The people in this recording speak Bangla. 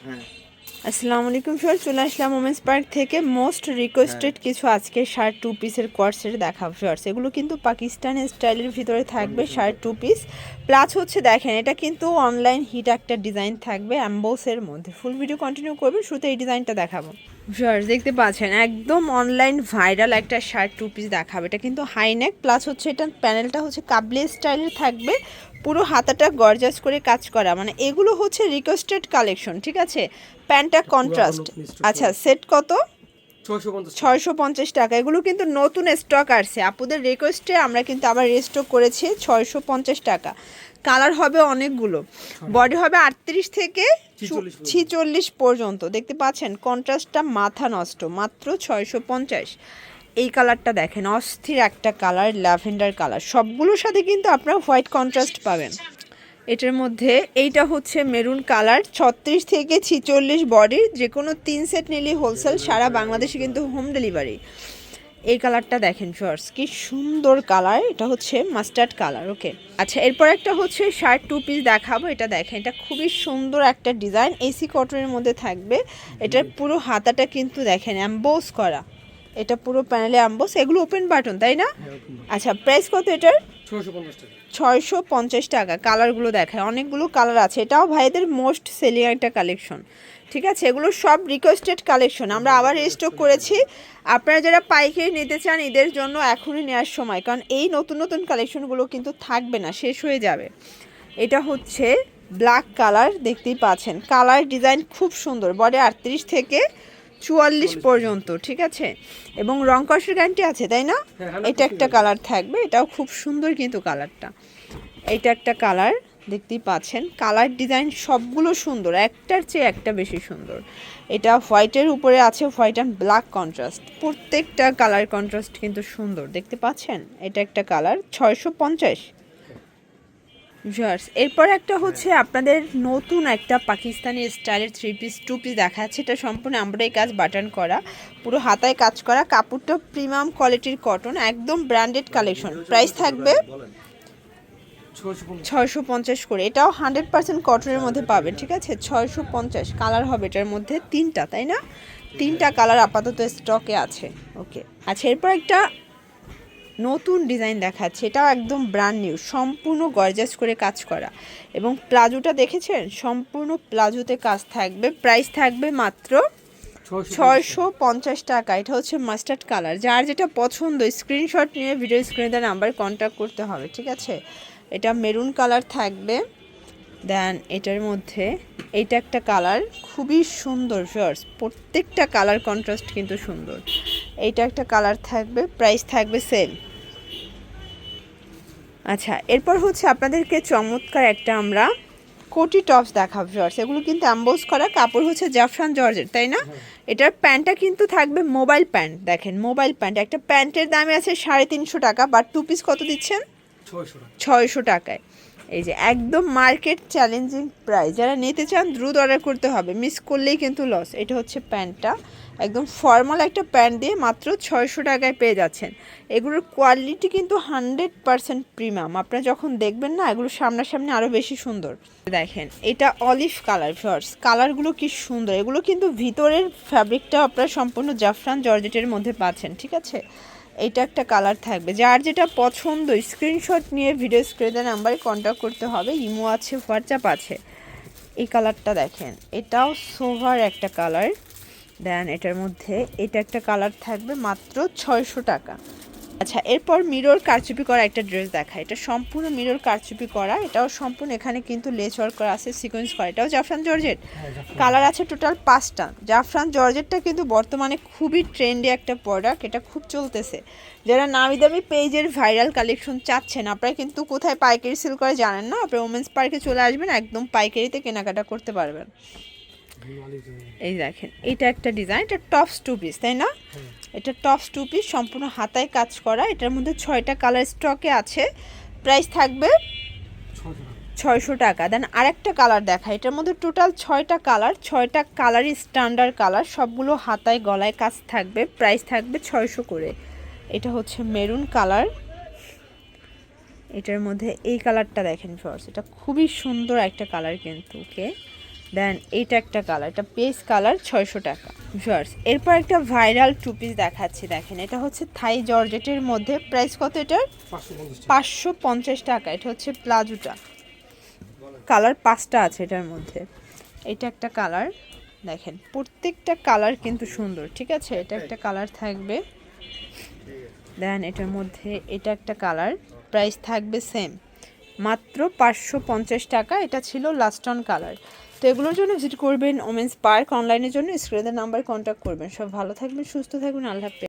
হ্যাঁ আসসালামু আলাইকুম স্যার, চলে আসলাম ওমেন্স পার্ক থেকে মোস্ট রিকোয়েস্টেড কিছু আজকে শার্ট টু পিসের কোয়ার্সের দেখাবো শর্টস। এগুলো কিন্তু পাকিস্তানি স্টাইলের ভিতরে থাকবে শার্ট টু পিস প্লাস হচ্ছে দেখেন এটা কিন্তু অনলাইন হিট একটা ডিজাইন থাকবে অ্যাম্বোসের মধ্যে। ফুল ভিডিও কন্টিনিউ করবেন, শুরুতে এই ডিজাইনটা দেখাবো। শর্টস দেখতে পাচ্ছেন একদম অনলাইন ভাইরাল একটা শার্ট টু পিস দেখাবে। এটা কিন্তু হাইনেক প্লাস হচ্ছে এটা প্যানেলটা হচ্ছে কাবলি স্টাইলের থাকবে, পুরো হাতাটা গর্জাস করে কাজ করা, মানে এগুলো হচ্ছে রিকোয়েস্টেড কালেকশন। ঠিক আছে, প্যান্টটা কন্ট্রাস্ট। আচ্ছা, সেট কত? 650 টাকা। এগুলো কিন্তু নতুন স্টক আসছে, আপুদের রিকোয়েস্টে আমরা কিন্তু আবার রিস্টক করেছি। 650 টাকা। কালার হবে অনেকগুলো, বডি হবে 38 থেকে 46 পর্যন্ত। দেখতে পাচ্ছেন কন্ট্রাস্টটা মাথা নষ্ট, মাত্র 650। এই কালারটা দেখেন, অস্থির একটা কালার, ল্যাভেন্ডার কালার। সবগুলোর সাথে কিন্তু আপনারা হোয়াইট কন্ট্রাস্ট পাবেন। এটার মধ্যে এইটা হচ্ছে মেরুন কালার, 36 থেকে 46 বডির, যে কোনো 3 সেট নিলেই হোলসেল, সারা বাংলাদেশে কিন্তু হোম ডেলিভারি। এই কালারটা দেখেন শর্টস, কি সুন্দর কালার। এটা হচ্ছে মাস্টার্ড কালার। ওকে, আচ্ছা এরপর একটা হচ্ছে শার্ট টু পিস দেখাবো। এটা দেখেন, এটা খুবই সুন্দর একটা ডিজাইন, এসি কটনের মধ্যে থাকবে। এটার পুরো হাতাটা কিন্তু দেখেন অ্যাম্বোস করা, এটা পুরো প্যানেলে অ্যাম্বোস। এগুলো ওপেন বাটন তাই না? আচ্ছা, প্রাইস কত এটার? 650 টাকা। কালারগুলো দেখায়, অনেকগুলো কালার আছে। এটাও ভাইদের মোস্ট সেলিং একটা কালেকশন। ঠিক আছে, এগুলো সব রিকোয়েস্টেড কালেকশন, আমরা আবার রিস্টক করেছি। আপনারা যারা পাইকারি নিতে চান ঈদের জন্য এখনই নেওয়ার সময়, কারণ এই নতুন নতুন কালেকশনগুলো কিন্তু থাকবে না, শেষ হয়ে যাবে। এটা হচ্ছে ব্ল্যাক কালার, দেখতেই পাচ্ছেন কালার ডিজাইন খুব সুন্দর, বডি 38 থেকে 44 পর্যন্ত। ঠিক আছে, এবং রং কষের গ্যারান্টি আছে তাই না? এটা একটা কালার থাকবে, এটাও খুব সুন্দর কিন্তু কালারটা। এটা একটা কালার, দেখতেই পাচ্ছেন কালার ডিজাইন সবগুলো সুন্দর, একটার চেয়ে একটা বেশি সুন্দর। এটা হোয়াইটের উপরে আছে, হোয়াইট অ্যান্ড ব্ল্যাক কন্ট্রাস্ট, প্রত্যেকটা কালার কন্ট্রাস্ট কিন্তু সুন্দর, দেখতে পাচ্ছেন। এটা একটা কালার, 650। ভিউয়ার্স, এরপর একটা হচ্ছে আপনাদের নতুন একটা পাকিস্তানি স্টাইলের থ্রি পিস টু পিস দেখাচ্ছে। এটা সম্পূর্ণ এমব্রয়ডারি কাজ, বাটন করা, পুরো হাতায় কাজ করা, কাপড়টা প্রিমিয়াম কোয়ালিটির কটন, একদম ব্র্যান্ডেড কালেকশন। প্রাইস থাকবে 650 করে। এটাও 100% কটনের মধ্যে পাবেন। ঠিক আছে, 650। কালার হবে এটার মধ্যে তিনটা তাই না? তিনটা কালার আপাতত স্টকে আছে। ওকে, আচ্ছা এরপর একটা নতুন ডিজাইন দেখাচ্ছে, এটাও একদম ব্র্যান্ড নিউ, সম্পূর্ণ গর্জাস করে কাজ করা, এবং প্লাজোটা দেখেছেন সম্পূর্ণ প্লাজোতে কাজ থাকবে। প্রাইস থাকবে মাত্র 650 টাকা। এটা হচ্ছে মাস্টার্ড কালার, যার যেটা পছন্দ স্ক্রিনশট নিয়ে ভিডিও স্ক্রিনে দেওয়া নাম্বারে কন্ট্যাক্ট করতে হবে। ঠিক আছে, এটা মেরুন কালার থাকবে। দেন এটার মধ্যে এইটা একটা কালার, খুবই সুন্দর শর্টস, প্রত্যেকটা কালার কন্ট্রাস্ট কিন্তু সুন্দর। এইটা একটা কালার থাকবে, প্রাইস থাকবে সেম। আচ্ছা এরপর হচ্ছে আপনাদেরকে চমৎকার একটা আমরা কোটি টপস দেখাবো শর্টস। এগুলো কিন্তু অ্যাম্বোস করা, কাপড় হচ্ছে জাফরান জর্জেট তাই না? এটার প্যান্টটা কিন্তু থাকবে মোবাইল প্যান্ট। দেখেন মোবাইল প্যান্ট, একটা প্যান্টের দামে আছে 350 টাকা, বাট টু পিস কত দিচ্ছেন? 600 টাকায়। এই যে একদম মার্কেট চ্যালেঞ্জিং প্রাইস, যারা নিতে চান দ্রুত অর্ডার করতে হবে, মিস করলেই কিন্তু লস। এটা হচ্ছে প্যান্টটা, একদম ফর্মাল একটা প্যান্ট দিয়ে মাত্র 600 টাকায় পেয়ে যাচ্ছেন। এগুলোর কোয়ালিটি কিন্তু 100% প্রিমিয়াম, আপনারা যখন দেখবেন না এগুলো সামনাসামনি আরও বেশি সুন্দর। দেখেন এটা অলিভ কালার শর্টস, কালারগুলো কি সুন্দর। এগুলো কিন্তু ভিতরের ফ্যাব্রিকটা আপনারা সম্পূর্ণ জাফরান জর্জেটের মধ্যে পাচ্ছেন। ঠিক আছে, এইটা একটা কালার থাকবে, যার যেটা পছন্দ স্ক্রিনশট নিয়ে ভিডিও স্ক্রিনে নাম্বারে কন্ট্যাক্ট করতে হবে, ইমো আছে, হোয়াটসঅ্যাপ আছে। এই কালারটা দেখেন, এটাও সোভার একটা কালার। দেন এটার মধ্যে এটা একটা কালার থাকবে, মাত্র 600 টাকা। আচ্ছা এরপর মিরর কারচুপি করা একটা ড্রেস দেখা, এটা সম্পূর্ণ মিরর কারচুপি করা, এটাও সম্পূর্ণ এখানে কিন্তু লেস ওয়ার্ক করা আছে, সিকোয়েন্স করা। এটাও জাফরান জর্জেট, কালার আছে টোটাল 5টা। জাফরান জর্জেটটা কিন্তু বর্তমানে খুবই ট্রেন্ডি একটা প্রোডাক্ট, এটা খুব চলতেছে। যারা নামি দামি পেজের ভাইরাল কালেকশন চাচ্ছেন, আপনারা কিন্তু কোথায় পাইকারি সেল করে জানেন না, আপনারা ওমেন্স পার্কে চলে আসবেন, একদম পাইকারিতে কেনাকাটা করতে পারবেন। এই দেখেন এটা একটা ডিজাইন, এটা টপস টু পিস তাই না? এটা টপস টু পিস, সম্পূর্ণ হাতায় কাজ করা, এটার মধ্যে 6টা কালার স্টকে আছে। প্রাইস থাকবে 600 টাকা। দেন আরেকটা কালার দেখা, এটার মধ্যে টোটাল 6টা কালার, 6টা কালারই স্ট্যান্ডার্ড কালার, সবগুলো হাতায় গলায় কাজ থাকবে। প্রাইস থাকবে 600 করে। এটা হচ্ছে মেরুন কালার, এটার মধ্যে এই কালারটা দেখেন ফার্স্ট, এটা খুবই সুন্দর একটা কালার কিন্তু। ওকে, দেন এইটা একটা কালার, এটা পেস্ট কালার, 600 টাকা ভিউয়ার্স। এরপর একটা ভাইরাল টু পিস দেখাচ্ছি, দেখেন এটা হচ্ছে থাই জর্জেটের মধ্যে, প্রাইস কত এটার? 550 টাকা। এটা হচ্ছে প্লাজোটা, কালার 5টা আছে এটার মধ্যে। এটা একটা কালার, দেখেন প্রত্যেকটা কালার কিন্তু সুন্দর, ঠিক আছে। এটা একটা কালার থাকবে, দেন এটার মধ্যে এটা একটা কালার, প্রাইস থাকবে সেম, মাত্র 550 টাকা। এটা ছিল লাস্ট অন কালার। তো এগুলোর জন্য ভিজিট করবেন ওমেন্স পার্ক, অনলাইনের জন্য স্ক্রিনের নাম্বার কন্ট্যাক্ট করবেন। সব ভালো থাকবেন, সুস্থ থাকবেন, আল্লাহ হাফেজ।